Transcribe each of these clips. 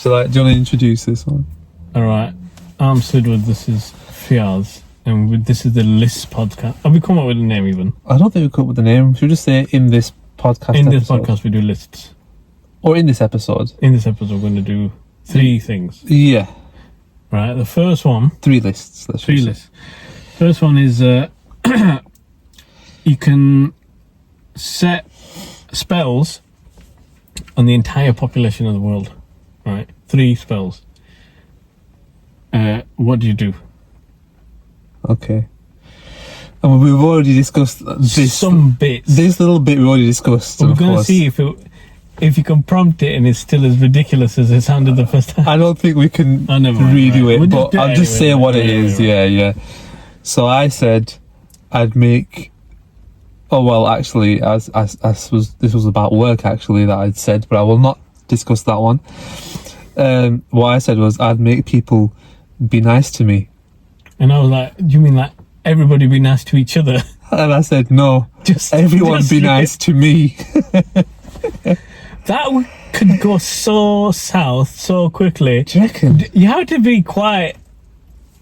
So, do you want to introduce this one? All right. I'm Sidwood. This is Fiaz. And this is the List podcast. Have we come up with a name even? I don't think we come up with a name. Should we just say in this podcast? In this podcast, we do lists. Or in this episode? In this episode, we're going to do 3 things. Yeah. Right. The first one. 3 lists. 3 lists. First one is you can set spells on the entire population of the world. Right. 3 spells. What do you do? Okay. And we've already discussed this. Some bits. This little bit we already discussed. We're going to see if you can prompt it and it's still as ridiculous as it sounded the first time. I don't think we can redo it, but I'll just say what it is. Yeah. So I said I'd make. Oh well, actually, as this was about work actually that I'd said, but I will not discuss that one. What I said was I'd make people be nice to me. And I was like, do you mean like everybody be nice to each other? And I said, no, everyone be nice to me. That could go so south so quickly. Do you reckon? You have to be quite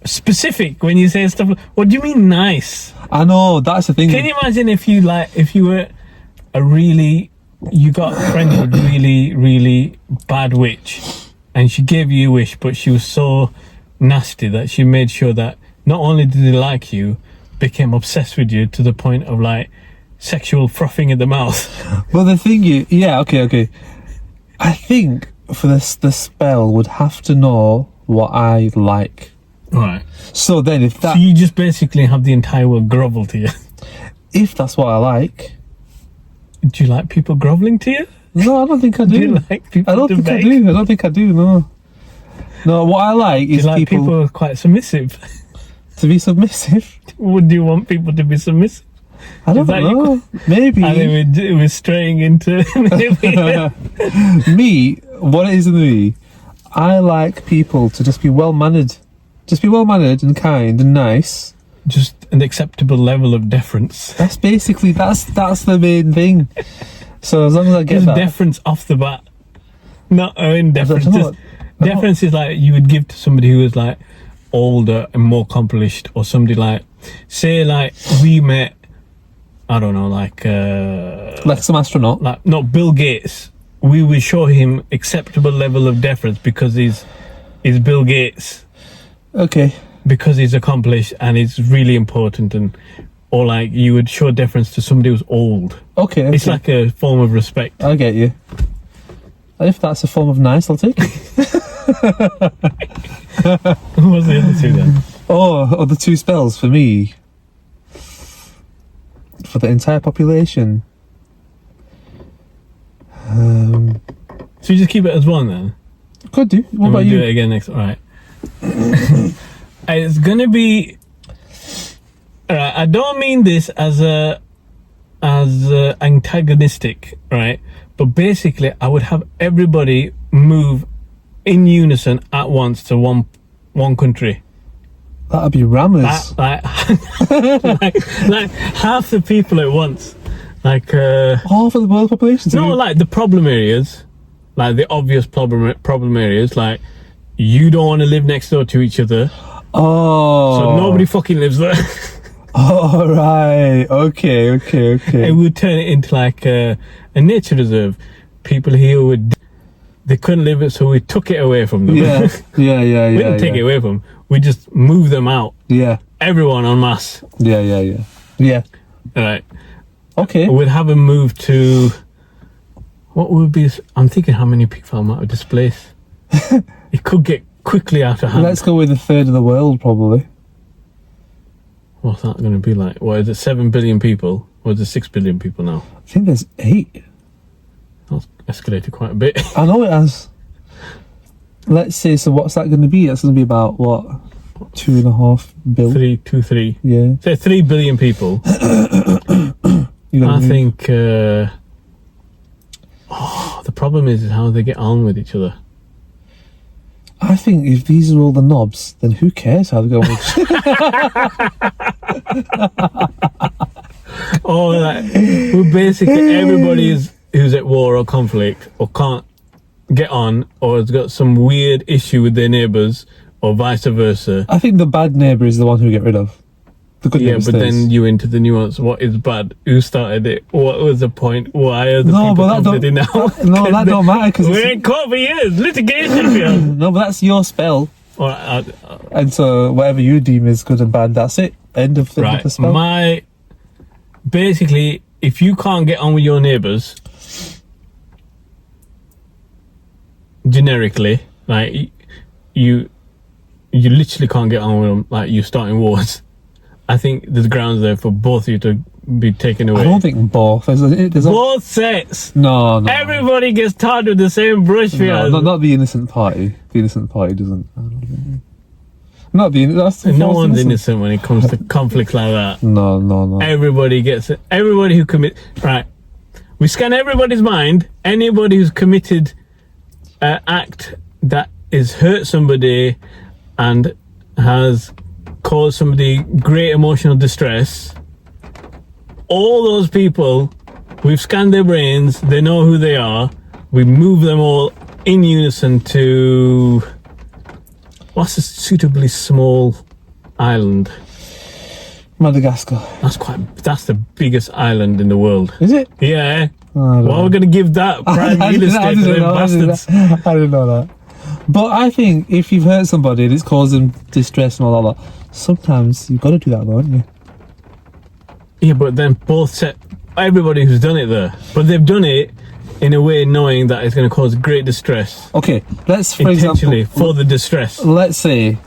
specific when you say stuff like, what do you mean nice? I know, that's the thing. Can you imagine if you were you got a friend who was really, really bad witch and she gave you a wish, but she was so nasty that she made sure that not only did they like you, became obsessed with you to the point of like sexual frothing at the mouth. Well, the thing is, okay. I think for this, the spell would have to know what I like. Right. So then So you just basically have the entire world grovel to you. If that's what I like. Do you like people groveling to you? No, I don't think I do. Do you like people I don't think I do. I don't think I do, no. No, what I like is people who are quite submissive. To be submissive? Would you want people to be submissive? I don't know. Maybe. I think we're straying into me, what it is in me, I like people to just be well-mannered. Just be well-mannered and kind and nice. Just an acceptable level of deference. That's basically, that's the main thing. So as long as I get that. Deference off the bat. Not indifference. Deference is like you would give to somebody who is like older and more accomplished, or somebody like, say like we met, I don't know, like some astronaut, like not Bill Gates. We would show him acceptable level of deference because he's Bill Gates. Okay. Because he's accomplished and it's really important, or like you would show deference to somebody who's old. Okay. It's like a form of respect. I get you. If that's a form of nice, I'll take it. What's the other 2 then? Oh, the 2 spells for me. For the entire population. So you just keep it as 1 then? Could do. What about you? Do it again next. All right. It's gonna be. I don't mean this as antagonistic, right? But basically, I would have everybody move in unison at once to one country. That'd be rammers. Like half the people at once. Like half of the world population. No, like the problem areas, like the obvious problem areas. Like you don't want to live next door to each other. Oh. So nobody fucking lives there. Oh, right. Okay. And we'd turn it into like a nature reserve. People here they couldn't live it, so we took it away from them. Yeah. We didn't take it away from them. We just moved them out. Yeah. Everyone en masse. Yeah. All right. Okay. We'd have them move to. What would be? I'm thinking how many people I might have displaced. It could get quickly out of hand. Let's go with a third of the world, probably. What's that going to be like? What is it? 7 billion people, or is it 6 billion people now? I think there's 8. That's escalated quite a bit. I know it has. Let's say, so what's that going to be? That's going to be about what? 2.5 billion. 3. Yeah. Say 3 billion people. I think. The problem is how they get on with each other. I think if these are all the knobs, then who cares how they go with Well, basically everybody who's at war or conflict or can't get on or has got some weird issue with their neighbours or vice versa. I think the bad neighbour is the one who we get rid of. The good Yeah, neighbour but stays. then you into the nuance. What is bad? Who started it? What was the point? Why are the No, people but that conflicting now? No, that don't matter because We're in court for years. Litigation field. no, but that's your spell, Alright, and so whatever you deem is good and bad, that's it. End of the spell. Basically, if you can't get on with your neighbours, generically, like you literally can't get on with them. Like you're starting wars. I think there's grounds there for both of you to be taken away. I don't think both. Both sets. No. Everybody gets tarred with the same brush. No, not the innocent party. The innocent party doesn't. I don't think. Not the. That's the No false one's innocent when it comes to conflicts like that. No. Everybody gets it. Everybody who right. We scan everybody's mind. Anybody who's committed an act that is hurt somebody and has caused somebody great emotional distress. All those people, we've scanned their brains. They know who they are. We move them all in unison to what's a suitably small island? Madagascar. That's the biggest island in the world. Is it? Yeah. Why are we going to give that prime real estate to them bastards? I didn't know that. But I think if you've hurt somebody and it's caused them distress and all that, sometimes you've got to do that, though, haven't you? Yeah, but then both set everybody who's done it there, but they've done it in a way knowing that it's going to cause great distress. Okay, let's, for intentionally example, for the distress. Let's say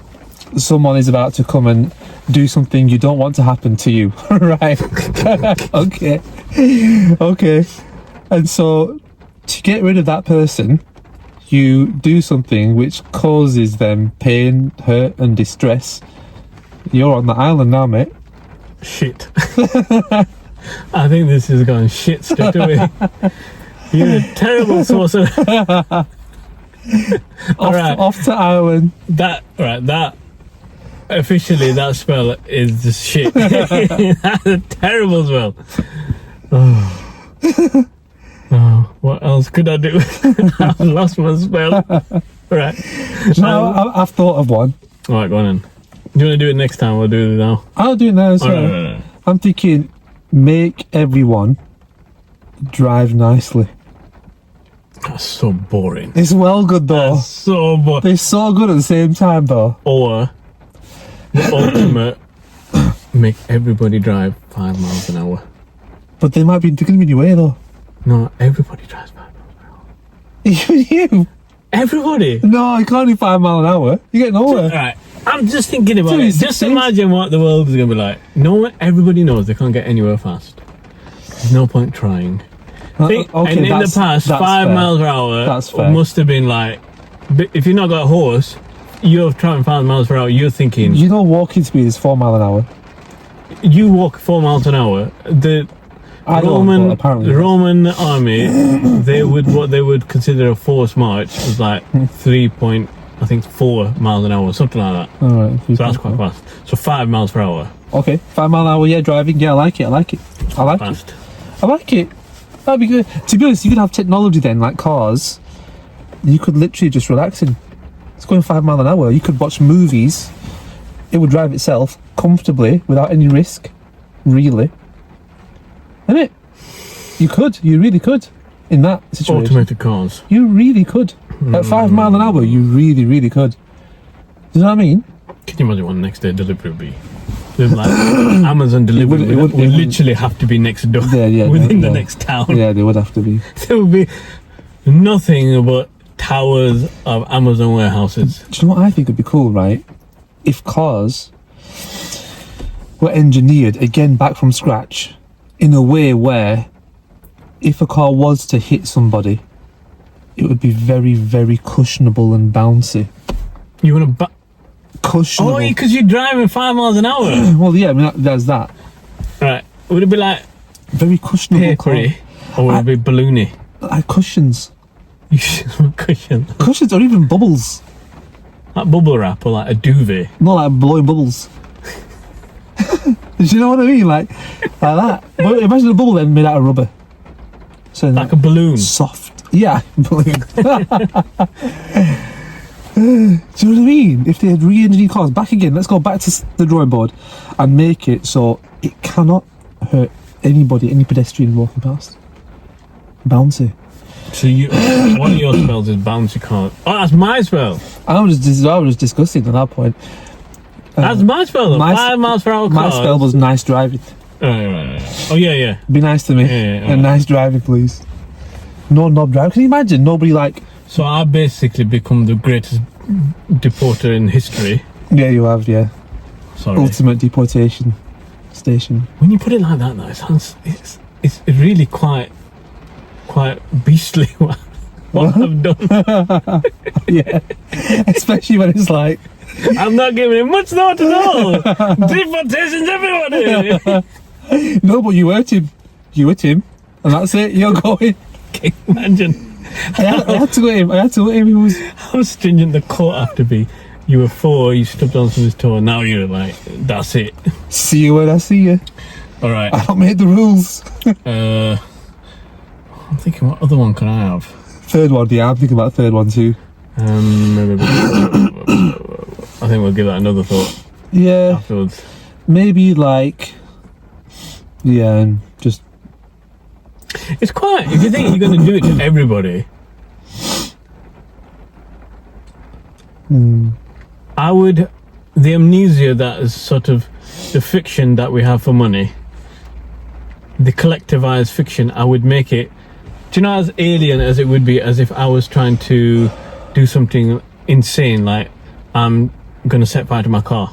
someone is about to come and do something you don't want to happen to you, right? Okay. And so to get rid of that person, you do something which causes them pain, hurt and distress. You're on the island now, mate. Shit. I think this is going shit straight away. You're a terrible source of... Off to Ireland. That officially that spell is just shit. That's a terrible spell. Oh, what else could I do? I've lost my spell. Right. No, I've thought of one. Alright, go on then. Do you want to do it next time? We'll do it now. I'll do it now as well. Right. I'm thinking, make everyone drive nicely. That's so boring. It's well good though. That's so boring. They're so good at the same time though. Or the ultimate, make everybody drive 5 miles an hour. But they're going to be in your way though. No, everybody drives 5 miles an hour. Even you. Everybody. No, you can't do 5 miles an hour. You get nowhere. Alright, I'm just thinking about it. Just 60s. imagine what the world is going to be like. Everybody knows they can't get anywhere fast. There's no point trying. Okay, and in the past, 5 fair. miles per hour That's fair. must have been like, if you've not got a horse, you're traveling 5 miles per hour, you're thinking, You know walking speed is 4 miles an hour. you walk 4 miles an hour. The I don't, but apparently. The Roman army, what they would consider a forced march was like 3.4 miles an hour, something like that. Alright. So that's quite fast. So 5 miles per hour. Okay, 5 mile an hour, yeah, driving. Yeah, I like it. Fast. I like it. That'd be good. To be honest, you could have technology then, like cars. You could literally just relax in. It's going 5 mile an hour. You could watch movies. It would drive itself comfortably without any risk. Really. Isn't it? You really could. In that situation. Automated cars. You really could. At 5 mile an hour, you really, really could. Do you know what I mean? Can you imagine what next day delivery would be? Like Amazon delivery It would would literally have to be next door, Yeah, within the next town. Yeah, they would have to be. There would be nothing but towers of Amazon warehouses. Do you know what I think would be cool, right? If cars were engineered, again, back from scratch, in a way where if a car was to hit somebody, it would be very, very cushionable and bouncy. You want to... Cushionable. Oh, because you're driving 5 miles an hour. Well, yeah, I mean, there's that. Right. Would it be like Very cushionable papery or would it be balloony? Like cushions. Cushion. Cushions or even bubbles. Like bubble wrap or like a duvet. Not like blowing bubbles. Do you know what I mean? Like that. But imagine a bubble then made out of rubber. So Like a balloon. soft. Yeah, believe. Do you know what I mean? If they had re-engineered cars back again, let's go back to the drawing board and make it so it cannot hurt anybody, any pedestrian walking past. Bouncy. So one of your spells is bouncy car. Oh, that's my spell. I was disgusting at that point. That's my spell. Though. 5 miles per hour. My spell was nice driving. Right. Oh yeah. Be nice to me. Yeah, and nice driving, please. No knob drive. Can you imagine? Nobody like. So I basically become the greatest deporter in history. Yeah, you have. Yeah. Sorry. Ultimate deportation station. When you put it like that, though, it sounds it's really quite beastly what I've done. Yeah. Especially when it's like. I'm not giving it much thought at all. Deportations, everybody. No, but you hurt him. You hit him, and that's it. You're going. Can you imagine? I had to hit him. He was. How stringent the court have to be. You were 4, you stepped on someone's toe, and now you're like, that's it. See you when I see you. All right. I don't make the rules. I'm thinking, what other one can I have? Third one, yeah. I'm thinking about third one too. I think we'll give that another thought. Yeah. Afterwards. Maybe like. Yeah, and just. It's quite. If you think you're going to do it to everybody, I would. The amnesia that is sort of the fiction that we have for money, the collectivized fiction, I would make it. Do you know, as alien as it would be, as if I was trying to do something insane, like I'm going to set fire to my car.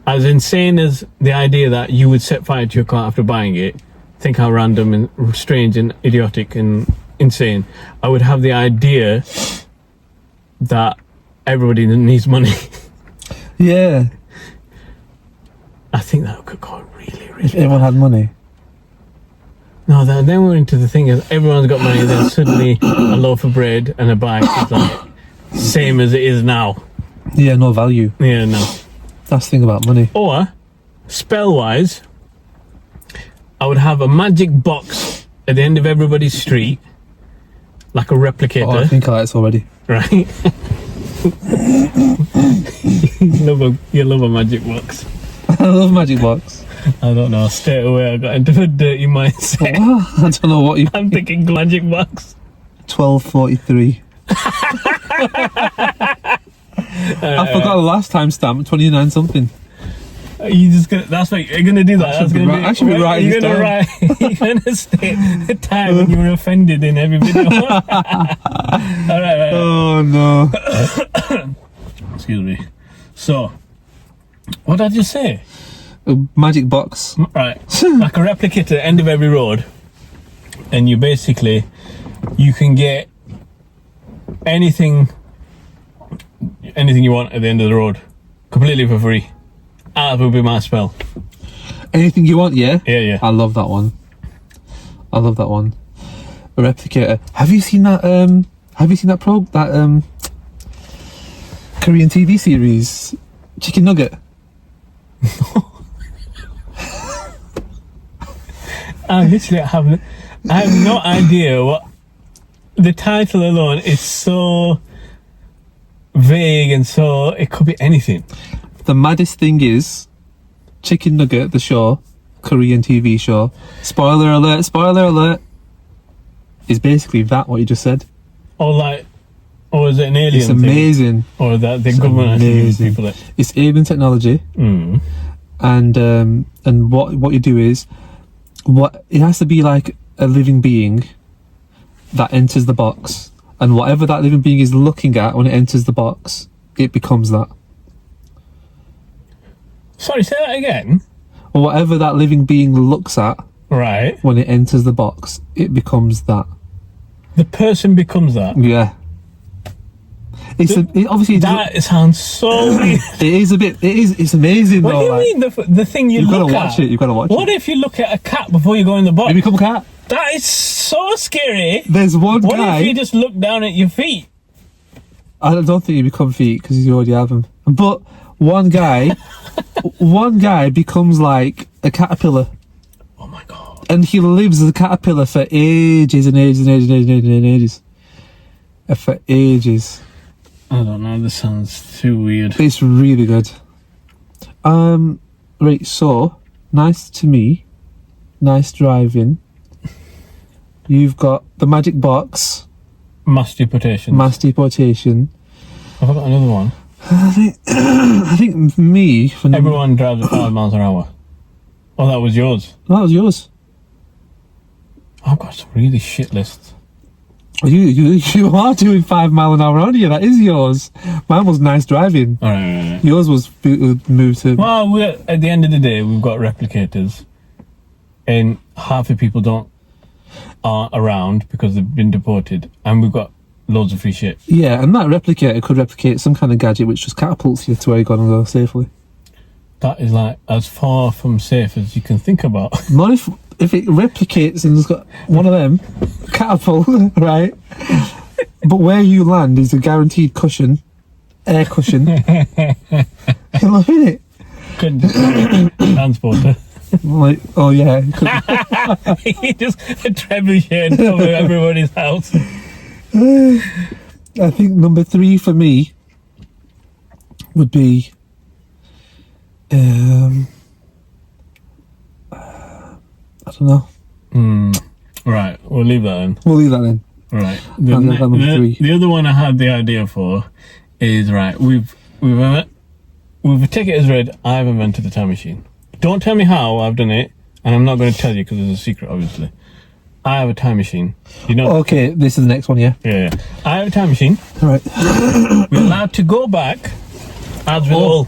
As insane as the idea that you would set fire to your car after buying it. Think how random and strange and idiotic and insane. I would have the idea that everybody needs money. Yeah. I think that could go really, really. If everyone had money. No, then we're into the thing is everyone's got money. Then suddenly a loaf of bread and a bike is like same as it is now. Yeah, no value. Yeah, no. That's the thing about money. Or spell-wise, I would have a magic box at the end of everybody's street, like a replicator. Oh, I think I like this already. Right? you love a magic box. I love magic box. I don't know. Straight away, I got into a dirty mindset. What? I don't know what you. I'm thinking magic box. 12:43. I forgot the last time stamp. 29 something. You just gonna, that's what you're gonna do. That. That's gonna be. I should be writing You're gonna write. You're gonna state the time when you were offended in every video. All right. Oh no. Excuse me. So, what did I just say? A magic box. Right, like a replicator at the end of every road, and you can get anything you want at the end of the road, completely for free. That would be my spell. Anything you want, yeah? Yeah. I love that one. A replicator. Have you seen that Korean TV series, Chicken Nugget? I have no idea what the title alone is. So vague, and so it could be anything. The maddest thing is Chicken Nugget, the show, Korean TV show. Spoiler alert. Is basically that what you just said. Or is it an alien It's amazing. thing? Or that the government actually uses people it? It's alien technology. And what you do is, it has to be like a living being that enters the box, and whatever that living being is looking at when it enters the box, it becomes that. Sorry, say that again. Or whatever that living being looks at, right, when it enters the box, it becomes that. The person becomes that. Yeah. Obviously that sounds so weird. It's amazing. What do you mean the thing you look at? You've got to watch it. What if you look at a cat before you go in the box? You become a cat. That is so scary. There's one guy. What if you just look down at your feet? I don't think you become feet because you already have them. But one guy becomes like a caterpillar. Oh my god. And he lives as a caterpillar for ages and ages and ages and ages and ages. for ages. I don't know. This sounds too weird. It's really good. Right, so nice to me, nice driving. You've got the magic box, Mass deportation. mass deportation. Have I got another one? I think me for Everyone drives at 5 miles an hour. Oh, that was yours. that was yours. I've got some really shit lists. You are doing 5 mile an hour, aren't you? That is yours. Mine was nice driving. All right. Yours was moved to. Well, at the end of the day, we've got replicators, and half the people aren't around because they've been deported, and we've got loads of free shit. Yeah, and that replicator could replicate some kind of gadget which just catapults you to where you're going to go safely. That is like as far from safe as you can think about. Not if it replicates and it's got one of them catapult, right? But where you land is a guaranteed cushion, air cushion. You're loving it. Couldn't just transporter. Like, oh yeah. He just a trebuchet over everybody's house. I think number 3 for me would be I don't know. Right, we'll leave that in. We'll leave that in. Right. I'll leave that number 3. The other one I had the idea for is right. We've take it as read. I've invented the time machine. Don't tell me how I've done it, and I'm not going to tell you because it's a secret, obviously. I have a time machine. You know. Okay, this is the next one, yeah. Yeah. I have a time machine. All right. We're allowed to go back as with all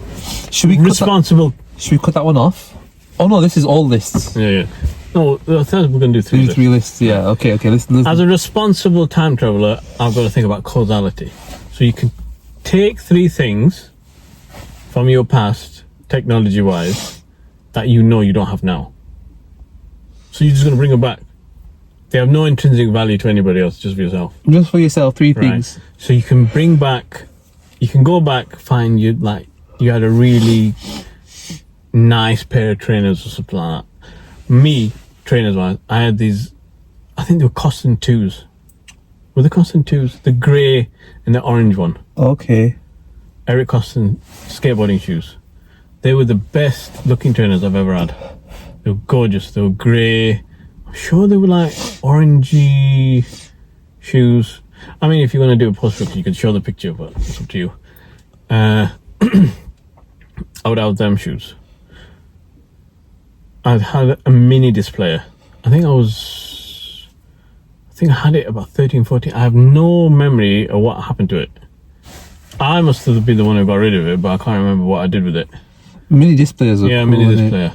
Should we responsible. Should we cut that one off? Oh no, this is all lists. Yeah. No, I thought we're going to do 3 lists. 3 lists, yeah. Okay. Let's As a responsible time traveler, I've got to think about causality. So you can take 3 things from your past, technology-wise, that you know you don't have now. So you're just going to bring them back. They have no intrinsic value to anybody else, just for yourself. Just for yourself, 3 things. So you can bring back, you can go back, find you had a really nice pair of trainers or something like that. Me, trainers-wise, I had these, I think they were Costin 2s. Were they Costin 2s? The grey and the orange one. Okay. Eric Costin skateboarding shoes. They were the best looking trainers I've ever had. They were gorgeous. They were grey. I'm sure they were like orangey shoes. I mean, if you want to do a post you could show the picture, but it's up to you. I would have them shoes. I had a mini displayer. I think I had it about 13, 14. I have no memory of what happened to it. I must have been the one who got rid of it, but I can't remember what I did with it. Mini displayers are Yeah, cool, mini innit? displayer.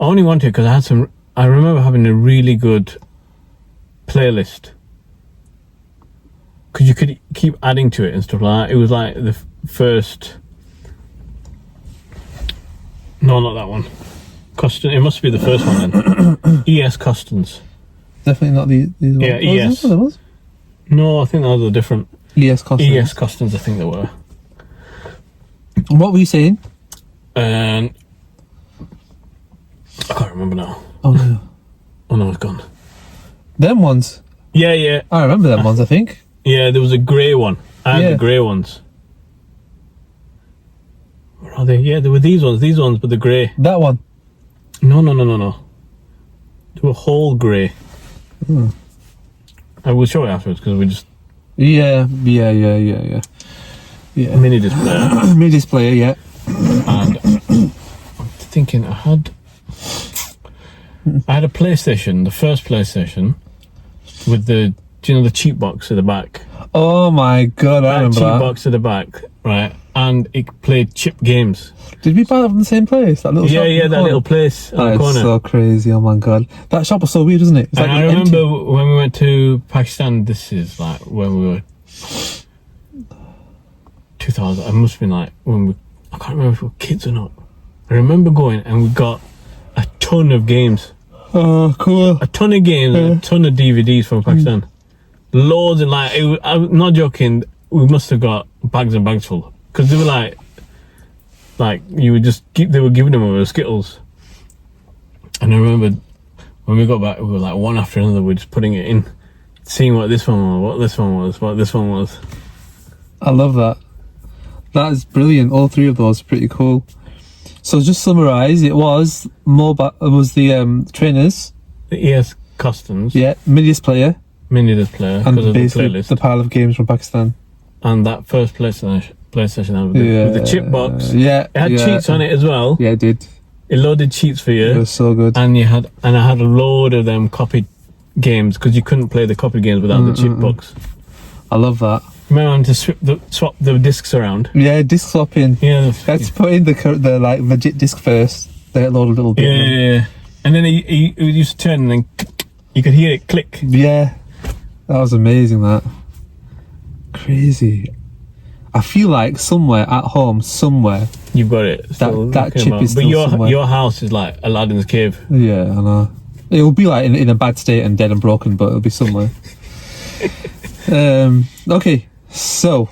I only wanted because I remember having a really good playlist. Because you could keep adding to it and stuff like that. It was like the first... No, not that one. Costin. It must be the first one then. ES Costins. Definitely not these ones. Yeah, Oh, is ES. that what it was? No, I think those are different. ES Costins. ES Costins, I think they were. What were you saying? And I can't remember now. Oh no. Oh no, it's gone. Them ones. Yeah. I remember them ones, I think. Yeah, there was a grey one. I had Yeah. the grey ones. Where are they? Yeah, there were these ones, but the grey. That one. No. They were whole grey. I will show you afterwards because we just Yeah. mini display. Mini displayer, yeah. And I'm thinking I had a PlayStation, the first PlayStation, with the cheap box at the back. Oh my god, I remember cheap that. box at the back, right? And it played chip games. Did we buy that from the same place? That little shop in the that corner? little place on the That corner. is so crazy, oh my god. That shop was so weird, isn't it? It's And I empty. remember when we went to Pakistan, this is like when we were 2000, I must have been like I can't remember if we were kids or not. I remember going and we got a ton of games. Oh, cool. A ton of games and a ton of DVDs from Pakistan. Loads and I'm not joking, we must have got bags and bags full. Because they were like you would just they were giving them over Skittles. And I remember when we got back, we were like one after another, we were just putting it in. seeing what this one was, what this one was, what this one was. I love that. That is brilliant. All three of those are pretty cool. So just summarise, it was mobile. It was the trainers. The ES Customs. Yeah, mini disc player. Mini disc player. And because of the basically playlist. the pile of games from Pakistan. And that first PlayStation had with the chip box. Yeah. It had cheats on it as well. Yeah, it did. It loaded cheats for you. It was so good. And I had a load of them copied games because you couldn't play the copied games without the chip box. I love that. Remember having to swap the discs around? Yeah, disc swapping. Yeah. Let's put in the like legit disc first. They load a little bit. Yeah. And then it used to turn and then you could hear it click. Yeah. That was amazing, that. Crazy. I feel like somewhere at home, somewhere. You've got it. That chip is still But somewhere. your house is like Aladdin's cave. Yeah, I know. It'll be like in a bad state and dead and broken, but it'll be somewhere. Okay, so,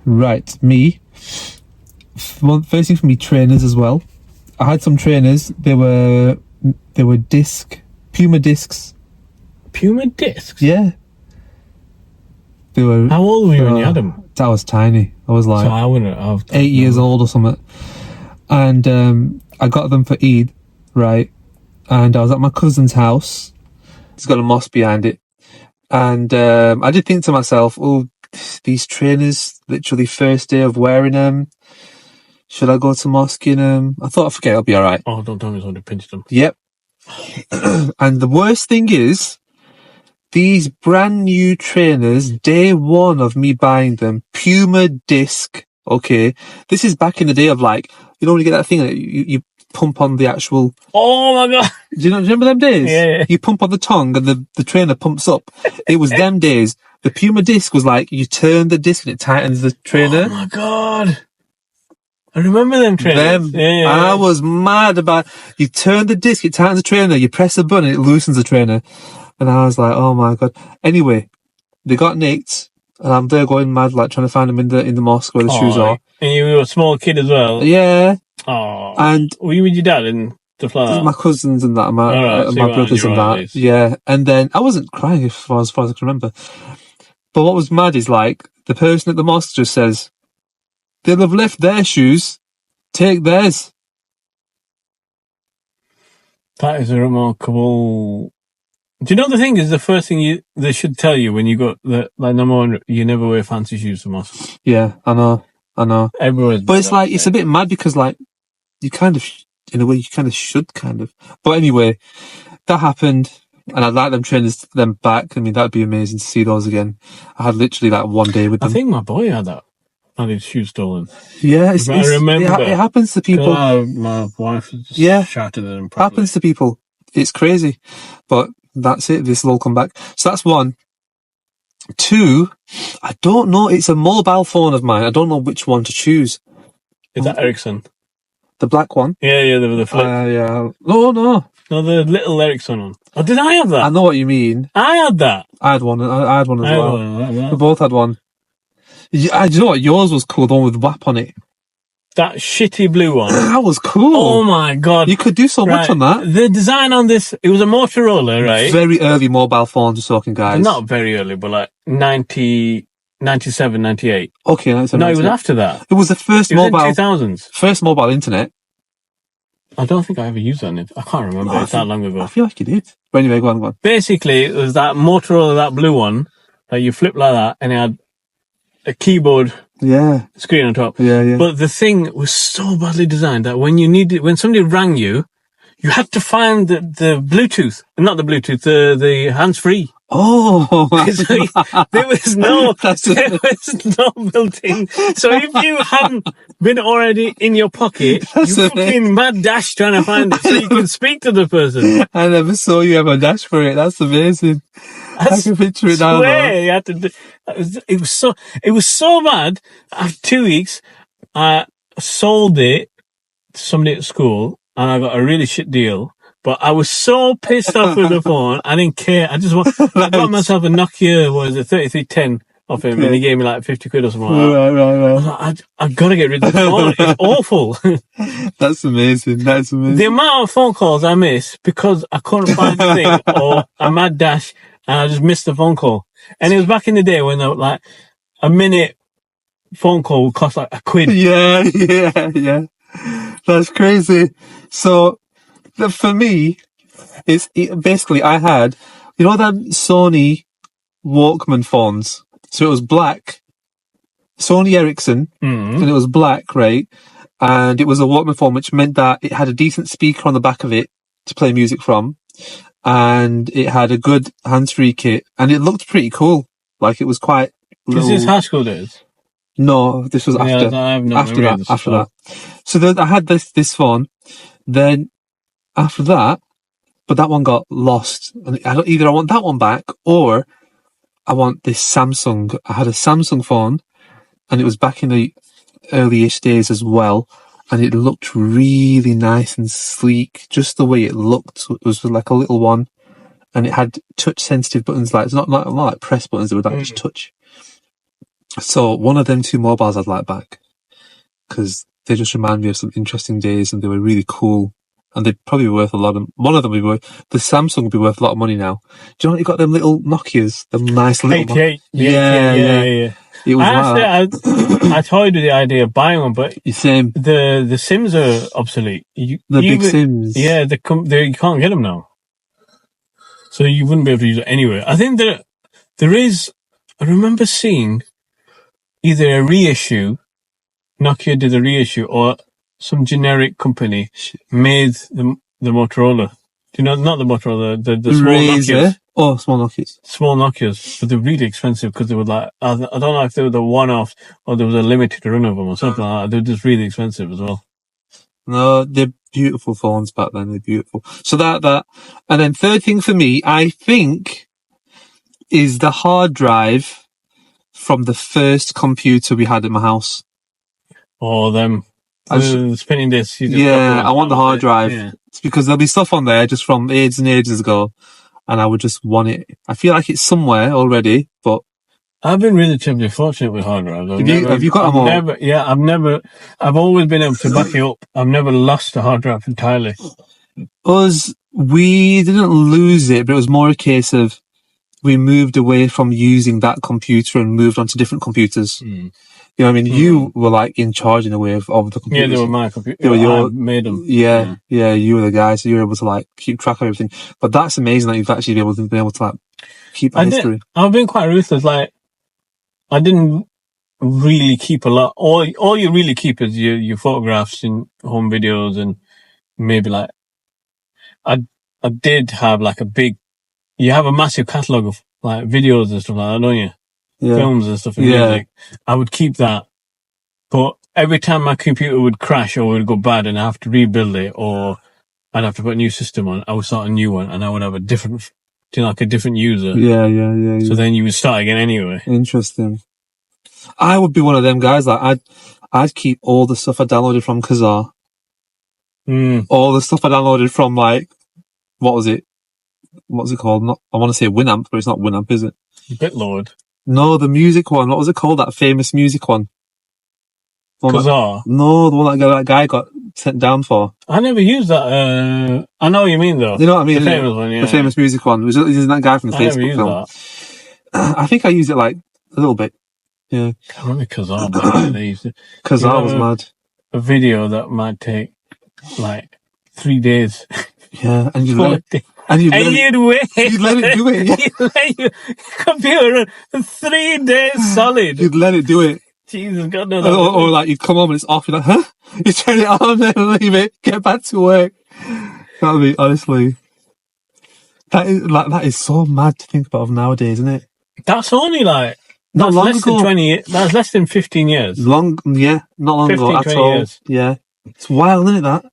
right, me. First thing for me, trainers as well. I had some trainers. They were Puma discs. Puma discs? Yeah. They were. How old were you when you had them? I was tiny. I was like So I wouldn't have. 8 years old or something. And I got them for Eid, right? And I was at my cousin's house. It's got a mosque behind it. And I did think to myself, oh, these trainers, literally first day of wearing them. Should I go to mosque in them? I thought, forget it, I'll be all right. Oh, don't tell me somebody pinched them. Yep. And the worst thing is, these brand new trainers, day one of me buying them, Puma disc, okay? This is back in the day of like, you know when you get that thing that you pump on the actual... Oh my God! Do you remember them days? Yeah. You pump on the tongue and the trainer pumps up. It was them days. The Puma disc was like, you turn the disc and it tightens the trainer. Oh my God! I remember them trainers. And I was mad about, you turn the disc, it tightens the trainer, you press the button, it loosens the trainer. And I was like, oh my God. Anyway, they got nicked, and I'm there going mad, like trying to find them in the mosque where the shoes are. And you were a small kid as well. Yeah. Oh. And were you with your dad and stuff like that? my cousins and that, my Alright, so you were brothers on and your own that. at least. Yeah. And then I wasn't crying as far as I can remember. But what was mad is like, the person at the mosque just says, they'll have left their shoes, take theirs. That is a remarkable. Do you know the thing is the first thing they should tell you when you go number one, you never wear fancy shoes to mosque. Yeah, I know. Everyone's. But it's like, it's a bit mad because like, you kind of, in a way, you kind of should kind of. But anyway, that happened. And I'd like them trainers back. I mean, that'd be amazing to see those again. I had literally like one day with them. I think my boy had his shoes stolen. Yeah, I remember it happens to people. My wife just shouted at him properly. Happens to people. It's crazy. But that's it. This will all come back. So that's one. Two, I don't know. It's a mobile phone of mine. I don't know which one to choose. Is that Ericsson? The black one? Yeah, the flip. Yeah. No. No, the little Ericsson one. Oh, did I have that? I know what you mean. I had that. I had one. I had one as well. Well. We both had one. Do you know what? Yours was cool, the one with WAP on it. That shitty blue one. That was cool. Oh my God. You could do so much on that. The design on this, it was a Motorola, right? Very early mobile phones we're talking, guys. Not very early, but like 90, 97, 98. Okay, 97, No, it was after that. It was the first It was mobile. in 2000s. First mobile internet. I don't think I ever used that. I can't remember. It's that long ago. I feel like you did. But anyway, go on. Basically, it was that Motorola, that blue one, that you flip like that, and it had a keyboard Yeah. screen on top. Yeah. But the thing was so badly designed that when somebody rang you, you had to find the Bluetooth, not the Bluetooth, the hands-free. Oh, there was no built-in. So if you hadn't been already in your pocket, you fucking mad dash trying to find it so you can speak to the person. I never saw you have a dash for it. That's amazing. I can picture it now. You had to do, it was so bad. After 2 weeks, I sold it to somebody at school and I got a really shit deal. But I was so pissed off with the phone, I didn't care. I got myself a Nokia, 3310 off him, and he gave me like 50 quid or something like that. Right. I was like, I've got to get rid of the phone. It's awful. That's amazing. The amount of phone calls I miss because I couldn't find the thing, or a mad dash, and I just missed the phone call. And it was back in the day when like a minute phone call would cost like £1. Yeah. That's crazy. So for me, basically I had, you know, that Sony Walkman phones. So it was black, Sony Ericsson, and it was black, right? And it was a Walkman phone, which meant that it had a decent speaker on the back of it to play music from, and it had a good hands-free kit, and it looked pretty cool. Like, it was quite Is this high school days? No, this was after. After that. So then I had this phone. Then after that, but that one got lost. And either I want that one back or I want this Samsung. I had a Samsung phone, and it was back in the early-ish days as well. And it looked really nice and sleek, just the way it looked. It was like a little one, and it had touch-sensitive buttons. Like, it's not like press buttons; they would like just touch. So one of them two mobiles I'd like back, because they just remind me of some interesting days, and they were really cool, and they'd probably be worth a lot of. One of them would be worth. The Samsung would be worth a lot of money now. Do you know what? You got them little Nokias, them nice little. 88. Yeah. It was I toyed with the idea of buying one, but same. The SIMs are obsolete. Big SIMs. Yeah, you can't get them now, so you wouldn't be able to use it anywhere. I think there is. I remember seeing either a reissue, Nokia did a reissue, or some generic company made the Motorola. Do you know, not the Motorola, the small Nokias. Oh, small Nokias. Small Nokias, but they're really expensive because they were like, I don't know if they were the one-off or there was a limited run of them or something like that. They're just really expensive as well. No, they're beautiful phones back then. They're beautiful. So that. And then third thing for me, I think, is the hard drive from the first computer we had at my house. Oh, them. Spinning discs. I want the hard drive. Yeah. It's because there'll be stuff on there just from ages and ages ago, and I would just want it. I feel like it's somewhere already, but I've been really terribly fortunate with hard drives. Have you got them all? I've always been able to back it up. I've never lost a hard drive entirely. We didn't lose it, but it was more a case of we moved away from using that computer and moved on to different computers. You know what I mean? You were like in charge in a way of the computers. Yeah, they were my computer. They were I made them. Yeah, you were the guy, so you were able to like keep track of everything. But that's amazing that you've actually been able to like keep that history. I've been quite ruthless. Like, I didn't really keep a lot. All you really keep is your photographs and home videos, and maybe like I did have like you have a massive catalogue of like videos and stuff like that, don't you? Yeah. Films and stuff and music. I would keep that. But every time my computer would crash or would go bad and I have to rebuild it, or I'd have to put a new system on, I would start a new one and I would have a different user. Yeah. So then you would start again anyway. Interesting. I would be one of them guys. Like I'd keep all the stuff I downloaded from Kazaa. All the stuff I downloaded from like, what's it called? I want to say Winamp, but it's not Winamp, is it? BitLord. No, the music one. What was it called? That famous music one. Kazaa? No, the one that guy got sent down for. I never used that. I know what you mean, though. You know what I mean? The famous one, yeah. The famous music one. Isn't that guy from the Facebook film? Never used that. I think I used it like a little bit. Yeah. I remember Kazaa. Kazaa was mad. A video that might take like 3 days. Yeah, and you'd wait. You'd let it do it. Yeah. You'd let your computer run 3 days solid. You'd let it do it. Jesus, God knows. Or like you'd come home and it's off. You're like, huh? You turn it on and leave it. Get back to work. That'd be honestly. That is so mad to think about nowadays, isn't it? That's only like. Not long less ago. Than 20 years. That's less than 15 years. Not long ago at all. Years. Yeah. It's wild, isn't it, that?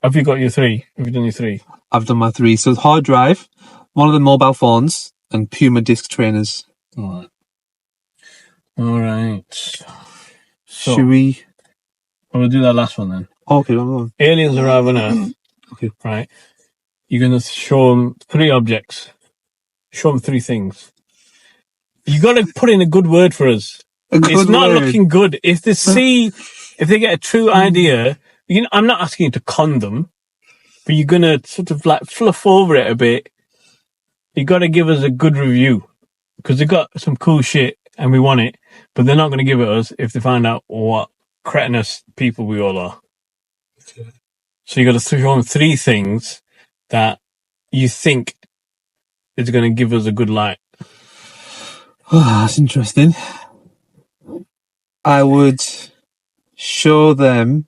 Have you got your 3? Have you done your 3? I've done my 3. So hard drive, one of the mobile phones, and Puma disc trainers. All right. So, should we? We'll do that last one then. Okay, go on. Aliens arrive on Earth. Okay. Right. You're going to show them 3 objects. Show them 3 things. You got to put in a good word for us. It's not looking good. If they get a true idea, I'm not asking you to con them, but you're going to sort of like fluff over it a bit. You got to give us a good review. because they got some cool shit and we want it, but they're not going to give it us if they find out what cretinous people we all are. Okay. So you got to show them 3 things that you think is going to give us a good light. Oh, that's interesting. I would show them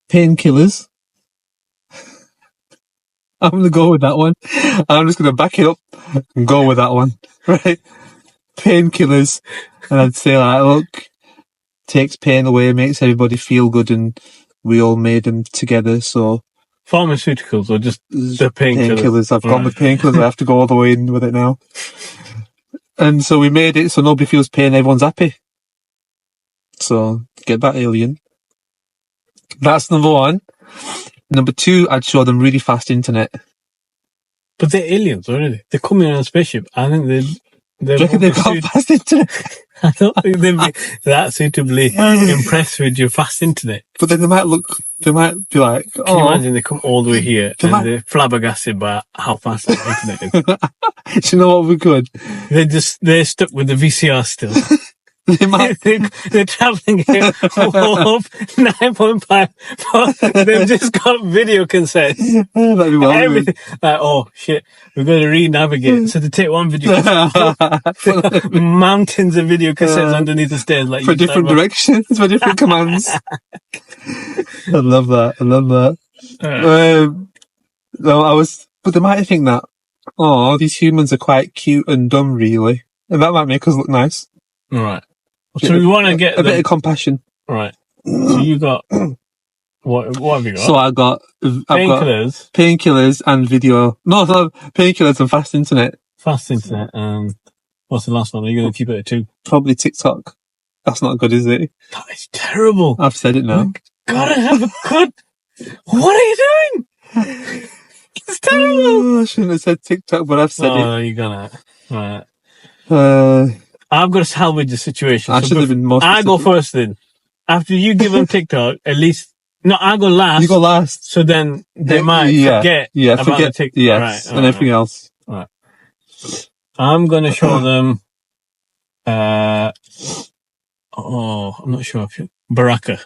painkillers. I'm going to go with that one. I'm just going to back it up and go with that one. Right? Painkillers. And I'd say, like, look, takes pain away, makes everybody feel good, and we all made them together, so... Pharmaceuticals or just the painkillers? I've gone with painkillers. I have to go all the way in with it now. And so we made it so nobody feels pain, everyone's happy. So, get that, alien. That's number 1. Number 2, I'd show them really fast internet. But they're aliens already. They're coming on a spaceship. I think they're Do you reckon they've got fast internet? I don't think they'd be that suitably impressed with your fast internet. But then they might be like, Can you imagine they come all the way here and they're flabbergasted by how fast the internet is? Do you know what we could? They're stuck with the VCR still. They might. They're traveling here up 9.5, but they've just got video cassettes. That'd be well. Everything. Like, oh shit, we're going to re-navigate. So they take one video cassette, mountains of video cassettes underneath the stairs. Like for different directions, for different commands. I love that. No, but they might think that, oh, these humans are quite cute and dumb, really. And that might make us look nice. All right. So we want to get a bit of compassion. Right. So you got what have you got? So I've got painkillers and video. No, painkillers and fast internet. Fast internet. What's the last one? Are you going to keep it at 2? Probably TikTok. That's not good, is it? That is terrible. I've said it now. Gotta have a good. What are you doing? It's terrible. Oh, I shouldn't have said TikTok, but I've said it. Oh, you're gonna. Right. I've got to salvage the situation. I should have been more specific. I go first then. After you give them TikTok, at least... No, I go last. You go last. So then they might forget about the TikTok. Yes, and everything else. Right. I'm going to show them... I'm not sure. Baraka.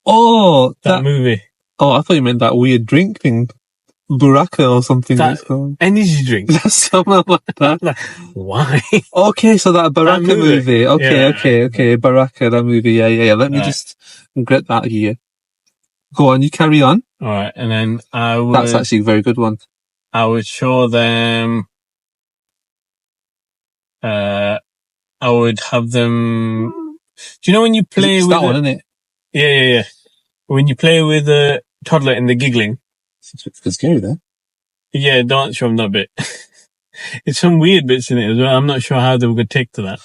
Oh, that movie. Oh, I thought you meant that weird drink thing. Buraka or something. That energy drink. Something like that. Why? Okay, so that Baraka movie. Okay. Baraka, that movie. Yeah. Let me just get that here. Go on, you carry on. All right, and then I would... That's actually a very good one. I would show them... I would have them... Do you know when you play with... that one, isn't it? Yeah. When you play with a toddler and they're giggling. It's scary, though. Yeah, don't show them that bit. It's some weird bits in it as well. I'm not sure how they were going to take to that.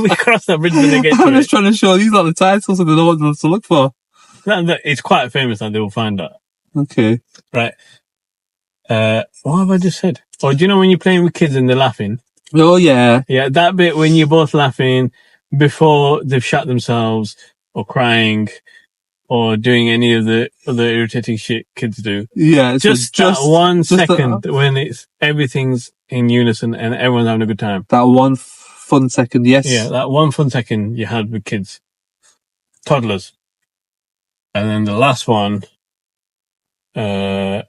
We cross that bridge when they get to it. I'm just trying to show these are the titles and they know what to look for. It's quite famous that they will find that. Okay. Right. What have I just said? Oh, do you know when you're playing with kids and they're laughing? Oh, yeah. Yeah, that bit when you're both laughing before they've shot themselves or crying or doing any of the other irritating shit kids do. Yeah. Just that 1 second when everything's in unison and everyone's having a good time. That one fun second, yes. Yeah, that 1 fun second you had with kids. Toddlers. And then the last one, I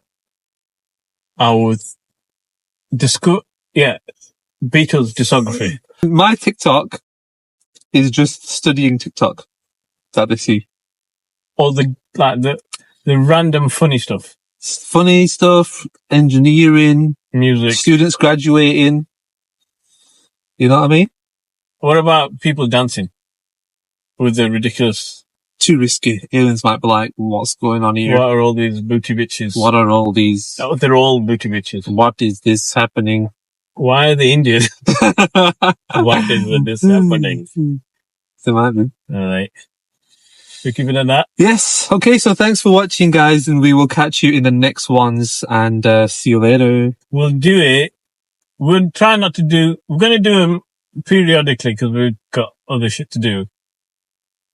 would Beatles discography. My TikTok is just studying TikTok that they see. Or the random funny stuff. Funny stuff, engineering, music, students graduating. You know what I mean? What about people dancing with the ridiculous? Too risky. Aliens might be like, what's going on here? What are all these booty bitches? What are all these? Oh, they're all booty bitches. What is this happening? Why are they Indian? What is this happening? They might be. All right. We keep it at that? Yes. Okay, so thanks for watching, guys, and we will catch you in the next ones, and see you later. We'll do it. We'll try not to do... We're going to do them periodically because we've got other shit to do.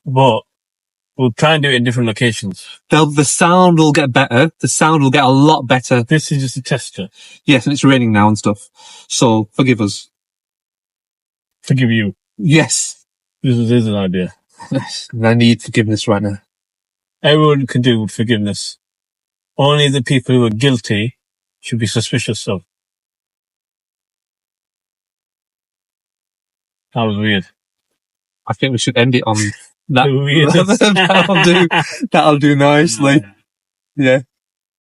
But We'll try and do it in different locations. The sound will get better. The sound will get a lot better. This is just a tester. Yes, and it's raining now and stuff. So forgive us. Forgive you. Yes. This is an idea. And I need forgiveness right now. Everyone can do with forgiveness. Only the people who are guilty should be suspicious of. That was weird. I think we should end it on that. Weird. That'll do nicely. Yeah.